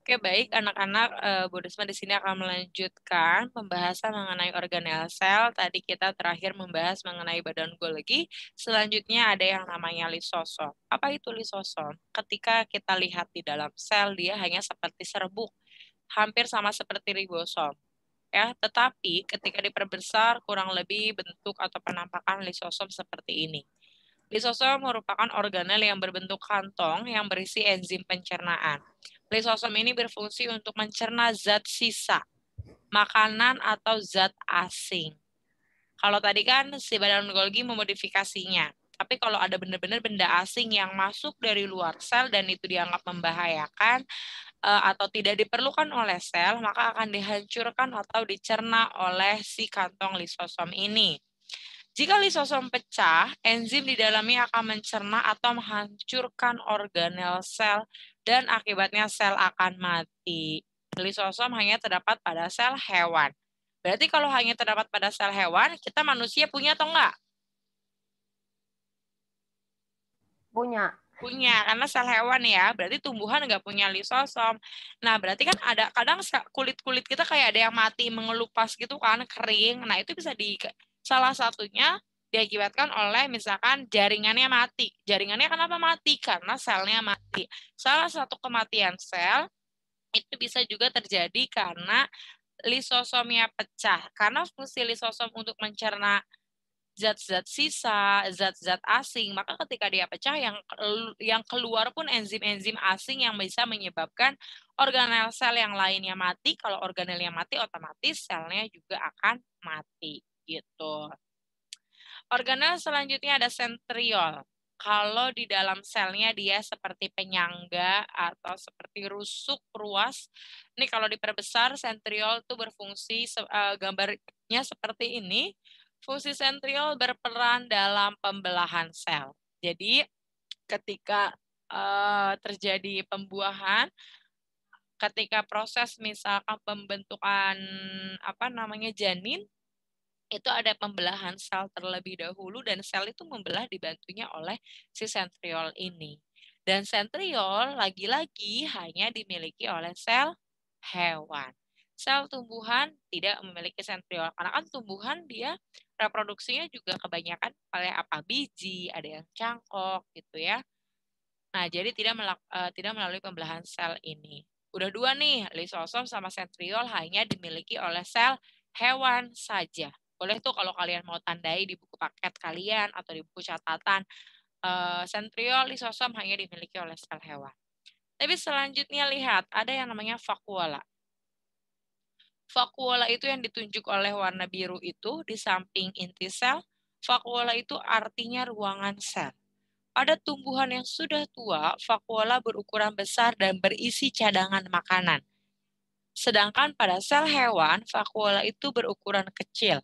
Oke, baik anak-anak, Bu Risma di sini akan melanjutkan pembahasan mengenai organel sel. Tadi kita terakhir membahas mengenai badan Golgi. Selanjutnya ada yang namanya lisosom. Apa itu lisosom? Ketika kita lihat di dalam sel, dia hanya seperti serbuk, hampir sama seperti ribosom. Ya, tetapi ketika diperbesar kurang lebih bentuk atau penampakan lisosom seperti ini. Lisosom merupakan organel yang berbentuk kantong yang berisi enzim pencernaan. Lisosom ini berfungsi untuk mencerna zat sisa, makanan atau zat asing. Kalau tadi kan si badan Golgi memodifikasinya. Tapi kalau ada benar-benar benda asing yang masuk dari luar sel dan itu dianggap membahayakan atau tidak diperlukan oleh sel, maka akan dihancurkan atau dicerna oleh si kantong lisosom ini. Jika lisosom pecah, enzim di dalamnya akan mencerna atau menghancurkan organel sel dan akibatnya sel akan mati. Lisosom hanya terdapat pada sel hewan. Berarti kalau hanya terdapat pada sel hewan, kita manusia punya atau enggak? Punya. Punya, karena sel hewan ya, berarti tumbuhan nggak punya lisosom. Nah, berarti kan ada kadang kulit-kulit kita kayak ada yang mati mengelupas gitu kan, kering. Nah, itu bisa salah satunya diakibatkan oleh misalkan jaringannya mati. Jaringannya kenapa mati? Karena selnya mati. Salah satu kematian sel itu bisa juga terjadi karena lisosomnya pecah. Karena fungsi lisosom untuk mencerna zat-zat sisa, zat-zat asing, maka ketika dia pecah yang keluar pun enzim-enzim asing yang bisa menyebabkan organel sel yang lainnya mati. Kalau organelnya mati, otomatis selnya juga akan mati gitu. Organel selanjutnya ada sentriol. Kalau di dalam selnya dia seperti penyangga atau seperti rusuk ruas. Ini kalau diperbesar sentriol itu berfungsi gambarnya seperti ini. Fungsi sentriol berperan dalam pembelahan sel. Jadi ketika terjadi pembuahan, ketika proses misalkan pembentukan janin, itu ada pembelahan sel terlebih dahulu dan sel itu membelah dibantunya oleh si sentriol ini. Dan sentriol lagi-lagi hanya dimiliki oleh sel hewan. Sel tumbuhan tidak memiliki sentriol karena kan tumbuhan dia reproduksinya juga kebanyakan oleh biji, ada yang cangkok gitu ya. Nah, jadi tidak melalui pembelahan sel ini. Udah dua nih, lisosom sama sentriol hanya dimiliki oleh sel hewan saja. Boleh tuh kalau kalian mau tandai di buku paket kalian atau di buku catatan, sentriol, lisosom hanya dimiliki oleh sel hewan. Tapi selanjutnya lihat, ada yang namanya vakuola. Vakuola itu yang ditunjuk oleh warna biru itu di samping inti sel. Vakuola itu artinya ruangan sel. Pada tumbuhan yang sudah tua, vakuola berukuran besar dan berisi cadangan makanan. Sedangkan pada sel hewan, vakuola itu berukuran kecil.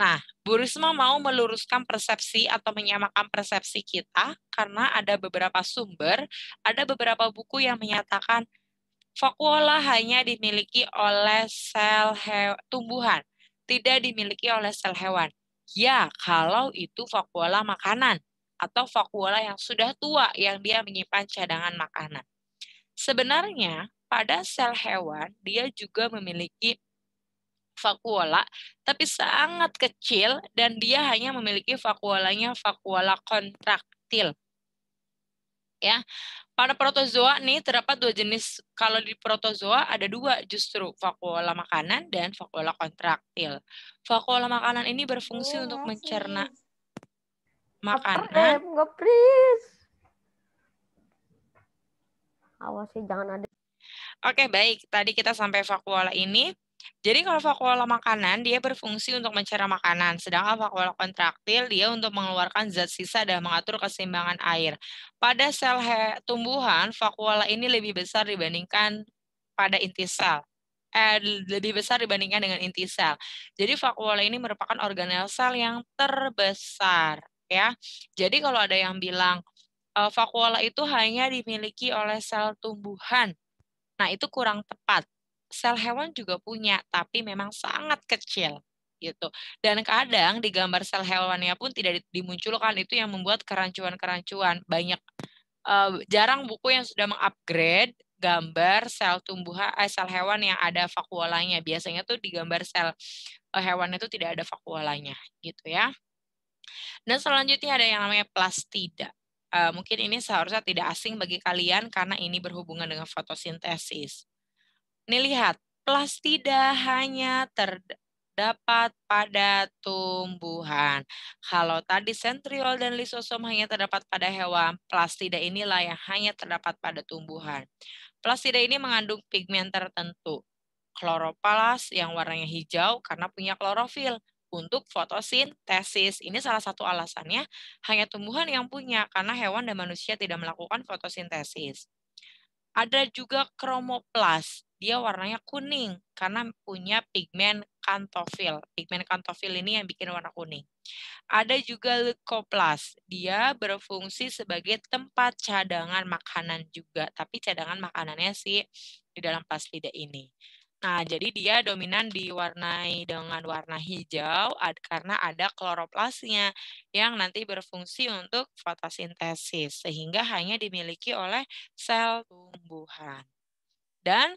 Nah, Bu Risma mau meluruskan persepsi atau menyamakan persepsi kita karena ada beberapa sumber, ada beberapa buku yang menyatakan vakuola hanya dimiliki oleh sel tumbuhan, tidak dimiliki oleh sel hewan. Ya, kalau itu vakuola makanan atau vakuola yang sudah tua yang dia menyimpan cadangan makanan. Sebenarnya pada sel hewan dia juga memiliki vakuola, tapi sangat kecil dan dia hanya memiliki vakuolanya vakuola kontraktil. Ya, pada protozoa nih terdapat dua jenis. Kalau di protozoa ada dua justru, vakuola makanan dan vakuola kontraktil. Vakuola makanan ini berfungsi untuk mencerna makanan. Nggak please. Awas sih jangan ada. Oke, baik. Tadi kita sampai vakuola ini. Jadi kalau vakuola makanan, dia berfungsi untuk mencerna makanan. Sedangkan vakuola kontraktil, dia untuk mengeluarkan zat sisa dan mengatur keseimbangan air. Pada sel tumbuhan, vakuola ini lebih besar dibandingkan pada inti sel. Lebih besar dibandingkan dengan inti sel. Jadi vakuola ini merupakan organel sel yang terbesar. Ya, jadi kalau ada yang bilang vakuola itu hanya dimiliki oleh sel tumbuhan, nah, itu kurang tepat. Sel hewan juga punya, tapi memang sangat kecil gitu. Dan kadang di gambar sel hewannya pun tidak dimunculkan, itu yang membuat kerancuan-kerancuan. Banyak jarang buku yang sudah mengupgrade gambar sel tumbuhan, sel hewan yang ada vakuolanya. Biasanya tuh di gambar sel hewan itu tidak ada vakuolanya, gitu ya. Dan selanjutnya ada yang namanya plastida. Mungkin ini seharusnya tidak asing bagi kalian karena ini berhubungan dengan fotosintesis. Ini lihat, plastida hanya terdapat pada tumbuhan. Kalau tadi sentriol dan lisosom hanya terdapat pada hewan, plastida inilah yang hanya terdapat pada tumbuhan. Plastida ini mengandung pigmen tertentu. Kloroplas yang warnanya hijau karena punya klorofil untuk fotosintesis. Ini salah satu alasannya hanya tumbuhan yang punya karena hewan dan manusia tidak melakukan fotosintesis. Ada juga kromoplas. Dia warnanya kuning karena punya pigmen kantofil. Pigmen kantofil ini yang bikin warna kuning. Ada juga leukoplas. Dia berfungsi sebagai tempat cadangan makanan juga, tapi cadangan makanannya sih di dalam plastida ini. Nah, jadi dia dominan diwarnai dengan warna hijau karena ada kloroplasnya yang nanti berfungsi untuk fotosintesis, sehingga hanya dimiliki oleh sel tumbuhan. Dan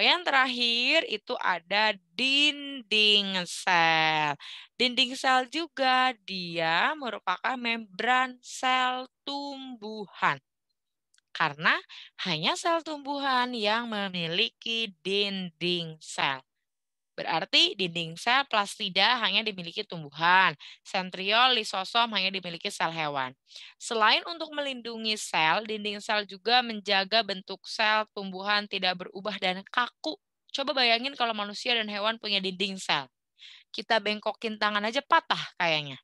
yang terakhir itu ada dinding sel. Dinding sel juga dia merupakan membran sel tumbuhan. Karena hanya sel tumbuhan yang memiliki dinding sel. Berarti dinding sel plastida hanya dimiliki tumbuhan, sentriol, lisosom hanya dimiliki sel hewan. Selain untuk melindungi sel, dinding sel juga menjaga bentuk sel tumbuhan tidak berubah dan kaku. Coba bayangin kalau manusia dan hewan punya dinding sel. Kita bengkokin tangan aja patah kayaknya.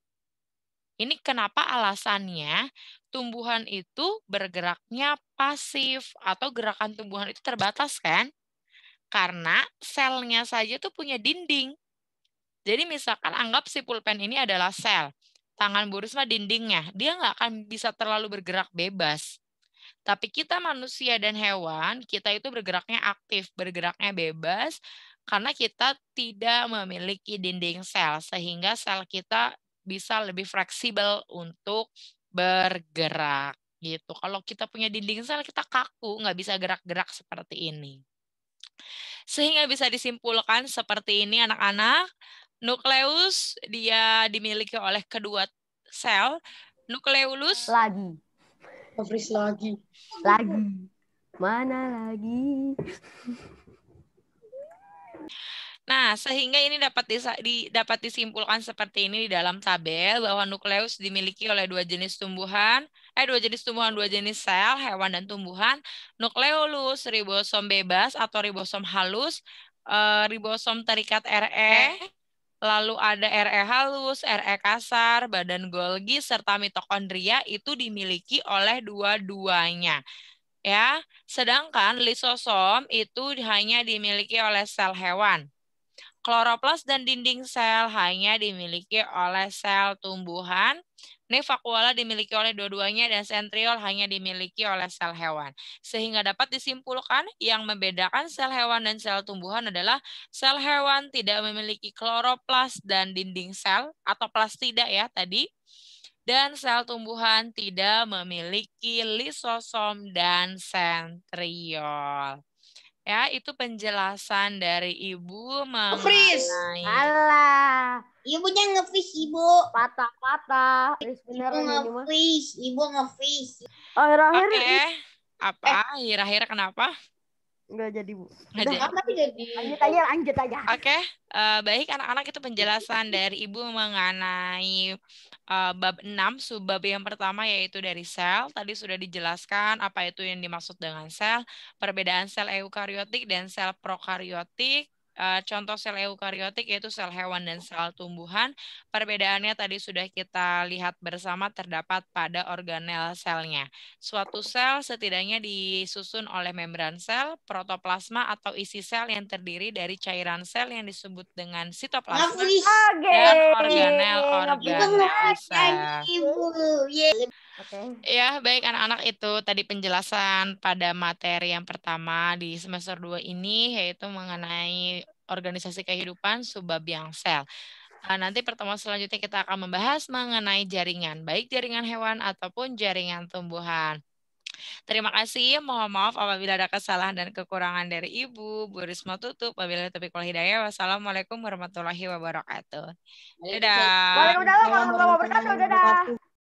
Ini kenapa alasannya tumbuhan itu bergeraknya pasif atau gerakan tumbuhan itu terbatas kan? Karena selnya saja tuh punya dinding. Jadi misalkan anggap si pulpen ini adalah sel. Tangan Bu Risma dindingnya. Dia nggak akan bisa terlalu bergerak bebas. Tapi kita manusia dan hewan, kita itu bergeraknya aktif, bergeraknya bebas, karena kita tidak memiliki dinding sel. Sehingga sel kita bisa lebih fleksibel untuk bergerak. Gitu. Kalau kita punya dinding sel, kita kaku, nggak bisa gerak-gerak seperti ini. Sehingga bisa disimpulkan seperti ini anak-anak, nukleus dia dimiliki oleh kedua sel, nukleolus Lagi. lagi. Mana lagi? Nah, sehingga ini dapat disimpulkan seperti ini di dalam tabel bahwa nukleus dimiliki oleh dua jenis tumbuhan, dua jenis sel, hewan dan tumbuhan. Nukleolus, ribosom bebas atau ribosom halus, ribosom terikat RE, lalu ada RE halus, RE kasar, badan Golgi, serta mitokondria itu dimiliki oleh dua-duanya. Ya, sedangkan lisosom itu hanya dimiliki oleh sel hewan. Kloroplas dan dinding sel hanya dimiliki oleh sel tumbuhan. Vakuola dimiliki oleh dua-duanya dan sentriol hanya dimiliki oleh sel hewan. Sehingga dapat disimpulkan yang membedakan sel hewan dan sel tumbuhan adalah sel hewan tidak memiliki kloroplas dan dinding sel atau plastida ya tadi. Dan sel tumbuhan tidak memiliki lisosom dan sentriol. Ya, itu penjelasan dari Ibu mengenai Alah, Ibunya nge-fish, Ibu. patah-patah. Ibu Beneran ini mah. nge-fish, Ibu nge-fish. Akhir-akhir Oke. Apa? Akhir-akhir kenapa? nggak jadi, Bu. Nggak Udah jadi. apa jadi? Lanjut aja. Oke, baik anak-anak itu penjelasan dari Ibu mengenai bab 6, subbab yang pertama yaitu dari sel. Tadi sudah dijelaskan apa itu yang dimaksud dengan sel, perbedaan sel eukariotik dan sel prokariotik. Contoh sel eukariotik yaitu sel hewan dan sel tumbuhan. Perbedaannya tadi sudah kita lihat bersama terdapat pada organel selnya. Suatu sel setidaknya disusun oleh membran sel, protoplasma atau isi sel yang terdiri dari cairan sel yang disebut dengan sitoplasma Nge-fish. dan Ibu organel-organel nge-fish sel. Ibu. Yeay. Oke. Ya, baik anak-anak itu tadi penjelasan pada materi yang pertama di semester 2 ini yaitu mengenai organisasi kehidupan subbab yang sel. Nanti pertemuan selanjutnya kita akan membahas mengenai jaringan, baik jaringan hewan ataupun jaringan tumbuhan. Terima kasih. Mohon maaf apabila ada kesalahan dan kekurangan dari Ibu. Bu Risma tutup. Wabillahi taufiq wal hidayah. Wassalamualaikum warahmatullahi wabarakatuh. Dadah. Waalaikumsalam warahmatullahi wabarakatuh. Dadah.